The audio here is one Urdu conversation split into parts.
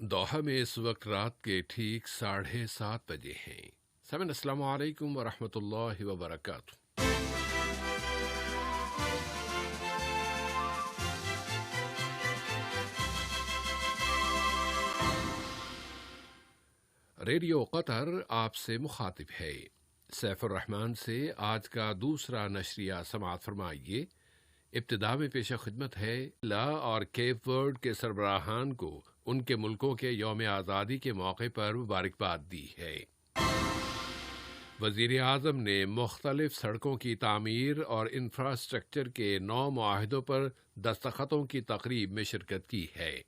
دوحہ میں اس وقت رات کے ٹھیک 7:30 بجے ہیں۔ سامعین السلام علیکم ورحمۃ اللہ وبرکاتہ۔ ریڈیو قطر آپ سے مخاطب ہے۔ سیف الرحمان سے آج کا دوسرا نشریہ سماعت فرمائیے۔ ابتدا میں پیش خدمت ہے لا اور کیپ ورڈ کے سربراہان کو ان کے ملکوں کے یوم آزادی کے موقع پر مبارکباد دی ہے۔ وزیر اعظم نے مختلف سڑکوں کی تعمیر اور انفراسٹرکچر کے 9 معاہدوں پر دستخطوں کی تقریب میں شرکت کی ہے۔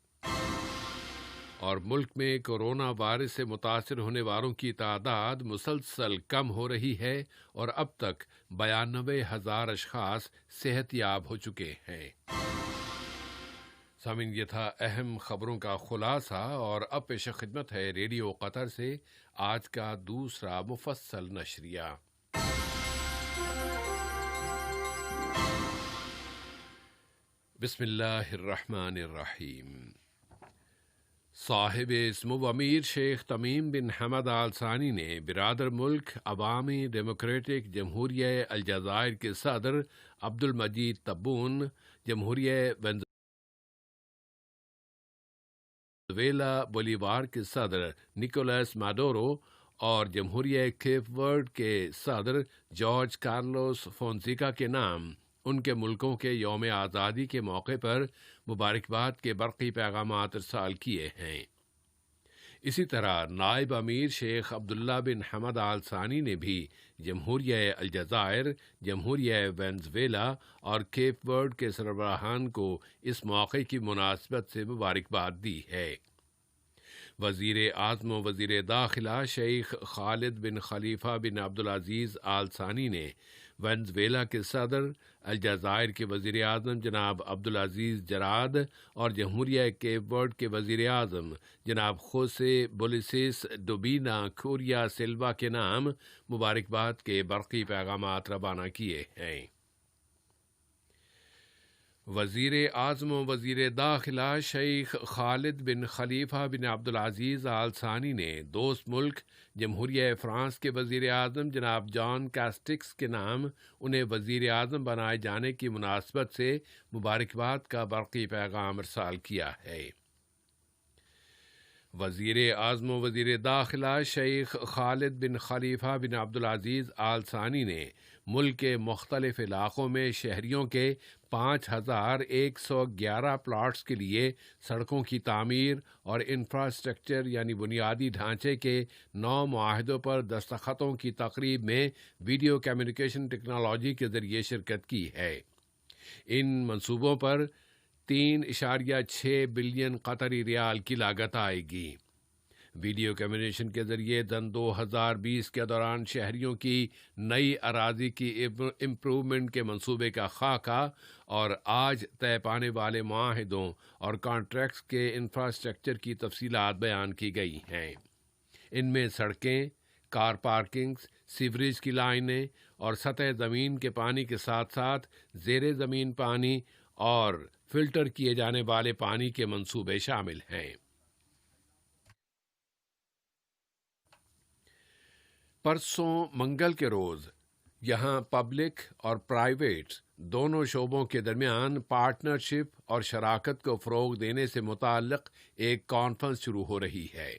اور ملک میں کورونا وائرس سے متاثر ہونے والوں کی تعداد مسلسل کم ہو رہی ہے اور اب تک 92,000 اشخاص صحت یاب ہو چکے ہیں۔ سامعین، یہ تھا اہم خبروں کا خلاصہ، اور اب پیش خدمت ہے ریڈیو قطر سے آج کا دوسرا مفصل نشریہ۔ بسم اللہ الرحمن الرحیم۔ صاحب اسمو امیر شیخ تمیم بن حمد آل ثانی نے برادر ملک عوامی ڈیموکریٹک جمہوریہ الجزائر کے صدر عبد المجید تبون، جمہوریہ وینزویلا بولیوار کے صدر نکولاس مادورو اور جمہوریہ کیپ ورڈ کے صدر جارج کارلوس فونسیکا کے نام ان کے ملکوں کے یوم آزادی کے موقع پر مبارکباد کے برقی پیغامات ارسال کیے ہیں۔ اسی طرح نائب امیر شیخ عبداللہ بن حمد آل ثانی نے بھی جمہوریہ الجزائر، جمہوریہ وینزویلا اور کیپ ورڈ کے سربراہان کو اس موقع کی مناسبت سے مبارکباد دی ہے۔ وزیر اعظم و وزیر داخلہ شیخ خالد بن خلیفہ بن عبدالعزیز آل ثانی نے وینزویلا کے صدر، الجزائر کے وزیر اعظم جناب عبدالعزیز جراد اور جمہوریہ کیپ ورڈ کے وزیر اعظم جناب خوسے بولیسیس ڈوبینا کوریا سلوا کے نام مبارکباد کے برقی پیغامات روانہ کیے ہیں۔ وزیر اعظم و وزیر داخلہ شیخ خالد بن خلیفہ بن عبدالعزیز آل ثانی نے دوست ملک جمہوریہ فرانس کے وزیر اعظم جناب جان کاسٹکس کے نام انہیں وزیر اعظم بنائے جانے کی مناسبت سے مبارکباد کا برقی پیغام ارسال کیا ہے۔ وزیر اعظم و وزیر داخلہ شیخ خالد بن خلیفہ بن عبدالعزیز آل ثانی نے ملک کے مختلف علاقوں میں شہریوں کے 5,111 پلاٹس کے لیے سڑکوں کی تعمیر اور انفراسٹرکچر یعنی بنیادی ڈھانچے کے 9 معاہدوں پر دستخطوں کی تقریب میں ویڈیو کمیونیکیشن ٹیکنالوجی کے ذریعے شرکت کی ہے۔ ان منصوبوں پر 3.6 بلین قطری ریال کی لاگت آئے گی۔ ویڈیو کمیونیکیشن کے ذریعے 2020 کے دوران شہریوں کی نئی اراضی کی امپروومنٹ کے منصوبے کا خاکہ اور آج طے پانے والے معاہدوں اور کانٹریکٹس کے انفراسٹرکچر کی تفصیلات بیان کی گئی ہیں۔ ان میں سڑکیں، کار پارکنگز، سیوریج کی لائنیں اور سطح زمین کے پانی کے ساتھ ساتھ زیر زمین پانی اور فلٹر کیے جانے والے پانی کے منصوبے شامل ہیں۔ پرسوں منگل کے روز یہاں پبلک اور پرائیویٹ دونوں شعبوں کے درمیان پارٹنرشپ اور شراکت کو فروغ دینے سے متعلق ایک کانفرنس شروع ہو رہی ہے۔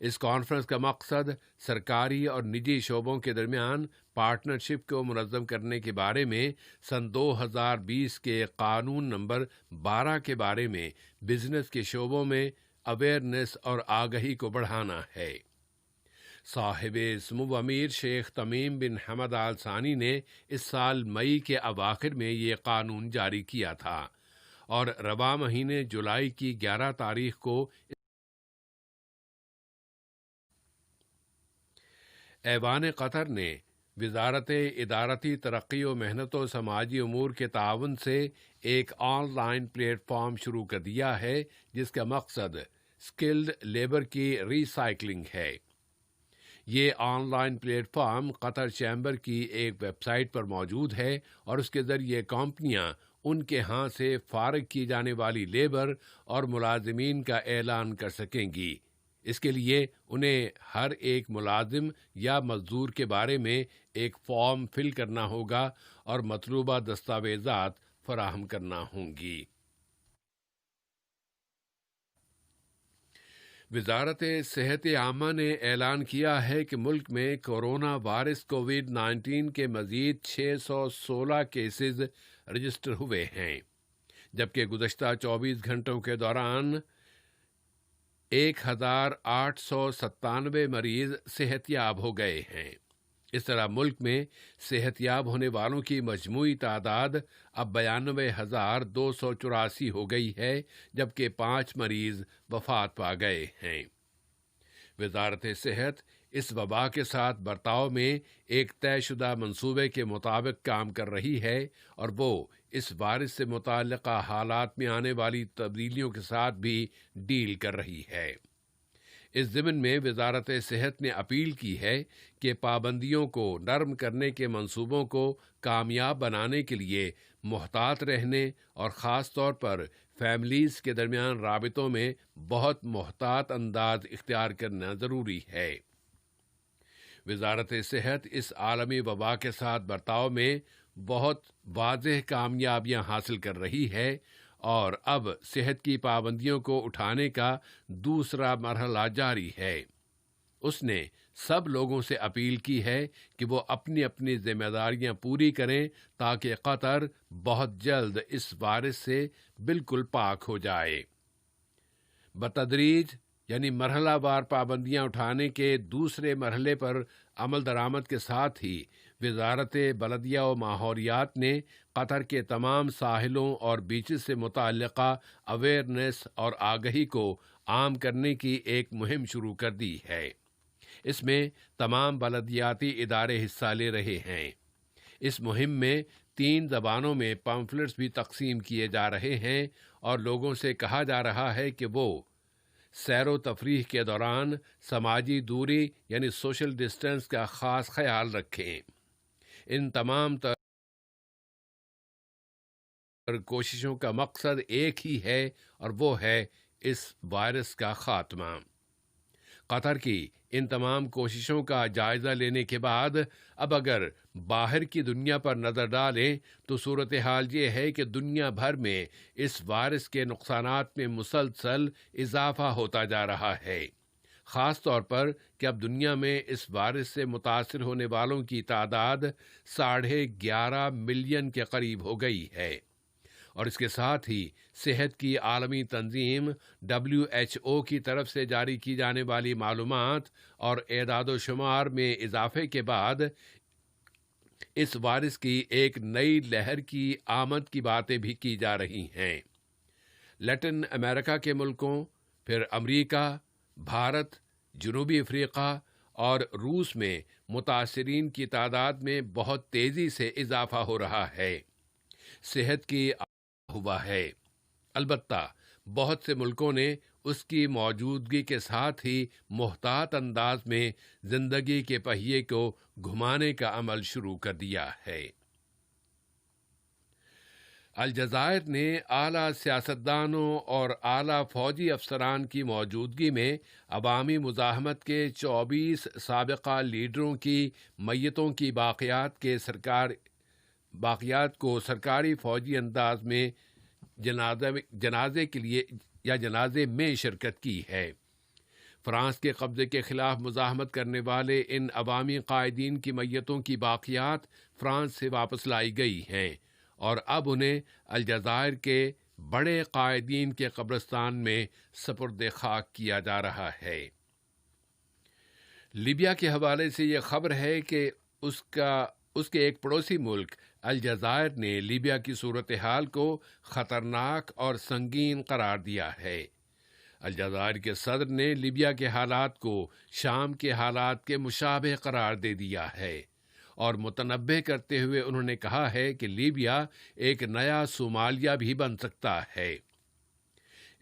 اس کانفرنس کا مقصد سرکاری اور نجی شعبوں کے درمیان پارٹنرشپ کو منظم کرنے کے بارے میں سن 2020 کے قانون نمبر 12 کے بارے میں بزنس کے شعبوں میں اویئرنیس اور آگہی کو بڑھانا ہے۔ صاحب سمو امیر شیخ تمیم بن حمد آل ثانی نے اس سال مئی کے اواخر میں یہ قانون جاری کیا تھا اور رواں مہینے جولائی کی 11 تاریخ کو ایوان قطر نے وزارت ادارتی ترقی و محنت و سماجی امور کے تعاون سے ایک آن لائن پلیٹ فارم شروع کر دیا ہے جس کا مقصد اسکلڈ لیبر کی ری سائیکلنگ ہے۔ یہ on line plate form Qatar chamber کی ایک ویب سائٹ پر موجود ہے اور اس کے ذریعے کمپنیاں ان کے ہاں سے فارغ کی جانے والی لیبر اور ملازمین کا اعلان کر سکیں گی۔ اس کے لیے انہیں ہر ایک ملازم یا مزدور کے بارے میں ایک فارم فل کرنا ہوگا اور مطلوبہ دستاویزات فراہم کرنا ہوں گی۔ وزارت صحت عامہ نے اعلان کیا ہے کہ ملک میں کورونا وائرس کووڈ-19 کے مزید 616 کیسز رجسٹر ہوئے ہیں، جبکہ گزشتہ 24 گھنٹوں کے دوران 1897 مریض صحت یاب ہو گئے ہیں۔ اس طرح ملک میں صحت یاب ہونے والوں کی مجموعی تعداد اب 92,284 ہو گئی ہے، جبکہ 5 مریض وفات پا گئے ہیں۔ وزارت صحت اس وبا کے ساتھ برتاؤ میں ایک طے شدہ منصوبے کے مطابق کام کر رہی ہے اور وہ اس وائرس سے متعلقہ حالات میں آنے والی تبدیلیوں کے ساتھ بھی ڈیل کر رہی ہے۔ اس ضمن میں وزارت صحت نے اپیل کی ہے کہ پابندیوں کو نرم کرنے کے منصوبوں کو کامیاب بنانے کے لیے محتاط رہنے اور خاص طور پر فیملیز کے درمیان رابطوں میں بہت محتاط انداز اختیار کرنا ضروری ہے۔ وزارت صحت اس عالمی وبا کے ساتھ برتاؤ میں بہت واضح کامیابیاں حاصل کر رہی ہے اور اب صحت کی پابندیوں کو اٹھانے کا دوسرا مرحلہ جاری ہے۔ اس نے سب لوگوں سے اپیل کی ہے کہ وہ اپنی اپنی ذمہ داریاں پوری کریں تاکہ قطر بہت جلد اس وائرس سے بالکل پاک ہو جائے۔ بتدریج یعنی مرحلہ وار پابندیاں اٹھانے کے دوسرے مرحلے پر عمل درآمد کے ساتھ ہی وزارت بلدیہ و ماحولیات نے قطر کے تمام ساحلوں اور بیچز سے متعلقہ اویئرنیس اور آگہی کو عام کرنے کی ایک مہم شروع کر دی ہے۔ اس میں تمام بلدیاتی ادارے حصہ لے رہے ہیں۔ اس مہم میں 3 زبانوں میں پمفلٹس بھی تقسیم کیے جا رہے ہیں اور لوگوں سے کہا جا رہا ہے کہ وہ سیر و تفریح کے دوران سماجی دوری یعنی سوشل ڈسٹینس کا خاص خیال رکھیں۔ ان تمام کوششوں کا مقصد ایک ہی ہے اور وہ ہے اس وائرس کا خاتمہ۔ قطر کی ان تمام کوششوں کا جائزہ لینے کے بعد اب اگر باہر کی دنیا پر نظر ڈالیں تو صورتحال یہ ہے کہ دنیا بھر میں اس وائرس کے نقصانات میں مسلسل اضافہ ہوتا جا رہا ہے، خاص طور پر کہ اب دنیا میں اس وائرس سے متاثر ہونے والوں کی تعداد 11.5 ملین کے قریب ہو گئی ہے، اور اس کے ساتھ ہی صحت کی عالمی تنظیم WHO کی طرف سے جاری کی جانے والی معلومات اور اعداد و شمار میں اضافے کے بعد اس وائرس کی ایک نئی لہر کی آمد کی باتیں بھی کی جا رہی ہیں۔ لیٹن امریکہ کے ملکوں، پھر امریکہ، بھارت، جنوبی افریقہ اور روس میں متاثرین کی تعداد میں بہت تیزی سے اضافہ ہو رہا ہے۔ صحت کی ہوا ہے، البتہ بہت سے ملکوں نے اس کی موجودگی کے ساتھ ہی محتاط انداز میں زندگی کے پہیے کو گھمانے کا عمل شروع کر دیا ہے۔ الجزائر نے اعلیٰ سیاستدانوں اور اعلیٰ فوجی افسران کی موجودگی میں عوامی مزاحمت کے 24 سابقہ لیڈروں کی میتوں کی باقیات کو سرکاری فوجی انداز میں جنازے میں شرکت کی ہے۔ فرانس کے قبضے کے خلاف مزاحمت کرنے والے ان عوامی قائدین کی میتوں کی باقیات فرانس سے واپس لائی گئی ہیں اور اب انہیں الجزائر کے بڑے قائدین کے قبرستان میں سپرد خاک کیا جا رہا ہے۔ لیبیا کے حوالے سے یہ خبر ہے کہ اس کے ایک پڑوسی ملک الجزائر نے لیبیا کی صورتحال کو خطرناک اور سنگین قرار دیا ہے۔ الجزائر کے صدر نے لیبیا کے حالات کو شام کے حالات کے مشابہ قرار دے دیا ہے اور متنبہ کرتے ہوئے انہوں نے کہا ہے کہ لیبیا ایک نیا صومالیہ بھی بن سکتا ہے۔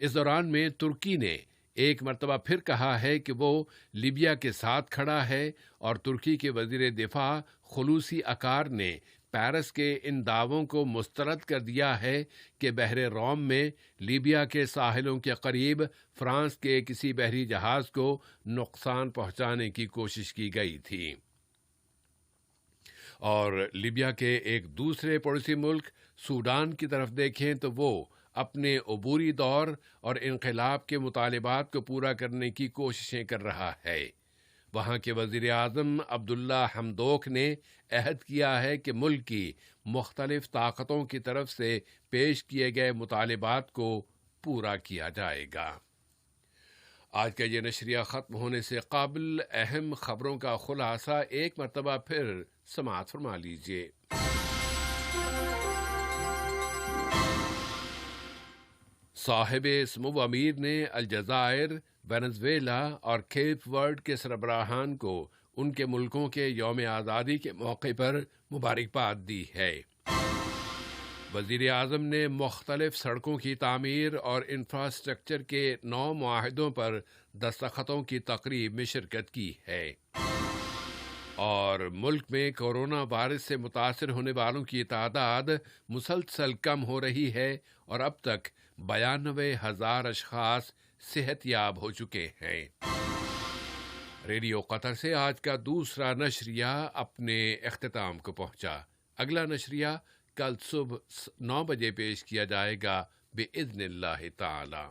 اس دوران میں ترکی نے ایک مرتبہ پھر کہا ہے کہ وہ لیبیا کے ساتھ کھڑا ہے اور ترکی کے وزیر دفاع خلوصی اکار نے پیرس کے ان دعووں کو مسترد کر دیا ہے کہ بحر روم میں لیبیا کے ساحلوں کے قریب فرانس کے کسی بحری جہاز کو نقصان پہنچانے کی کوشش کی گئی تھی۔ اور لیبیا کے ایک دوسرے پڑوسی ملک سوڈان کی طرف دیکھیں تو وہ اپنے عبوری دور اور انقلاب کے مطالبات کو پورا کرنے کی کوششیں کر رہا ہے۔ وہاں کے وزیر اعظم عبداللہ حمدوک نے عہد کیا ہے کہ ملک کی مختلف طاقتوں کی طرف سے پیش کیے گئے مطالبات کو پورا کیا جائے گا۔ آج کا یہ نشریہ ختم ہونے سے قبل اہم خبروں کا خلاصہ ایک مرتبہ پھر سماعت فرما لیجیے۔ صاحب سمو امیر نے الجزائر، وینزویلا اور کیپ ورڈ کے سربراہان کو ان کے ملکوں کے یوم آزادی کے موقع پر مبارکباد دی ہے۔ وزیر اعظم نے مختلف سڑکوں کی تعمیر اور انفراسٹرکچر کے 9 معاہدوں پر دستخطوں کی تقریب میں شرکت کی ہے۔ اور ملک میں کورونا وائرس سے متاثر ہونے والوں کی تعداد مسلسل کم ہو رہی ہے اور اب تک 92,000 اشخاص صحت یاب ہو چکے ہیں۔ ریڈیو قطر سے آج کا دوسرا نشریہ اپنے اختتام کو پہنچا۔ اگلا نشریہ کل صبح 9 بجے پیش کیا جائے گا بإذن اللہ تعالی۔